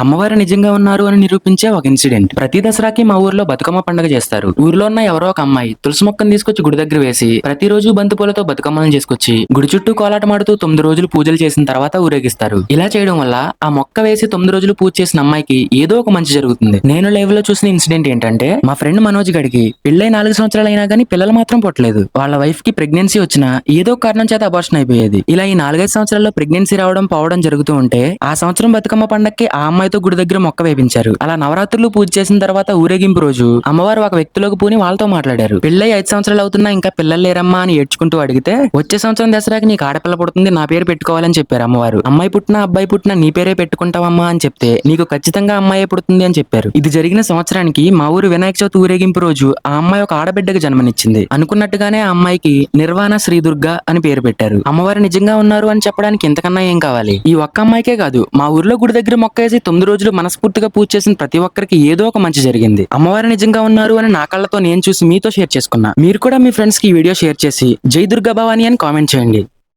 అమ్మవారు నిజంగా ఉన్నారు అని నిరూపించే ఒక ఇన్సిడెంట్. ప్రతి దసరాకి మా ఊర్లో బతుకమ్మ పండుగ చేస్తారు. ఊర్లో ఉన్న ఎవరో ఒక అమ్మాయి తులసి మొక్కను తీసుకొచ్చి గుడి దగ్గర వేసి ప్రతిరోజు బంతిపూలతో బతుకమ్మలను చేసుకొచ్చి గుడి చుట్టూ కోలాటమాడుతూ 9 రోజులు పూజలు చేసిన తర్వాత ఊరేగిస్తారు. ఇలా చేయడం వల్ల ఆ మొక్క వేసి 9 రోజులు పూజ చేసిన అమ్మాయికి ఏదో ఒక మంచి జరుగుతుంది. నేను లైవ్ లో చూసిన ఇన్సిడెంట్ ఏంటంటే, మా ఫ్రెండ్ మనోజ్ గడికి పెళ్ళై 4 సంవత్సరాలు అయినా గానీ పిల్లలు మాత్రం పుట్టలేదు. వాళ్ళ వైఫ్ కి ప్రెగ్నెన్సీ వచ్చినా ఏదో ఒక కారణం చేత అబార్షన్ అయిపోయేది. ఇలా ఈ 4-5 సంవత్సరాల్లో ప్రెగ్నెన్సీ రావడం పోవడం జరుగుతూ ఉంటే ఆ సంవత్సరం బతుకమ్మ పండక్కి ఆ అమ్మాయితో గుడి దగ్గర మొక్క వేపించారు. అలా నవరాత్రులు పూజ చేసిన తర్వాత ఊరేగింపు రోజు అమ్మవారు ఒక వ్యక్తిలోకి పూని వాళ్ళతో మాట్లాడారు. పెళ్ళై 5 సంవత్సరాలు అవుతున్నా ఇంకా పిల్లలు లేరమ్మా అని ఏడ్చుకుంటూ అడిగితే, వచ్చే సంవత్సరం దసరాకి నీకు ఆడపిల్ల పుడుతుంది, నా పేరు పెట్టుకోవాలని చెప్పారు అమ్మవారు. అమ్మాయి పుట్టినా అబ్బాయి పుట్టినా నీ పేరే పెట్టుకుంటావమ్మా అని చెప్తే, నీకు ఖచ్చితంగా అమ్మాయే పుడుతుంది అని చెప్పారు. ఇది జరిగిన సంవత్సరానికి మా ఊరు వినాయక చవితి ఊరేగింపు రోజు ఆ అమ్మాయి ఒక ఆడబిడ్డకు జన్మనిచ్చింది. అనుకున్నట్టుగానే ఆ అమ్మాయికి నిర్వాణ శ్రీ దుర్గా అని పేరు పెట్టారు. అమ్మవారు నిజంగా ఉన్నారు అని చెప్పడానికి ఇంతకన్నా ఏం కావాలి? ఈ ఒక్క అమ్మాయికే కాదు, మా ఊర్లో గుడి దగ్గర మొక్క వేసి 9 రోజులు మనస్ఫూర్తిగా పూజ చేసిన ప్రతి ఒక్కరికి ఏదో ఒక మంచి జరిగింది. అమ్మవారు నిజంగా ఉన్నారు అని నా కళ్ళతో నేను చూసి మీతో షేర్ చేసుకున్నా. మీరు కూడా మీ ఫ్రెండ్స్ కి ఈ వీడియో షేర్ చేసి జై దుర్గా భవాని అని కామెంట్ చేయండి.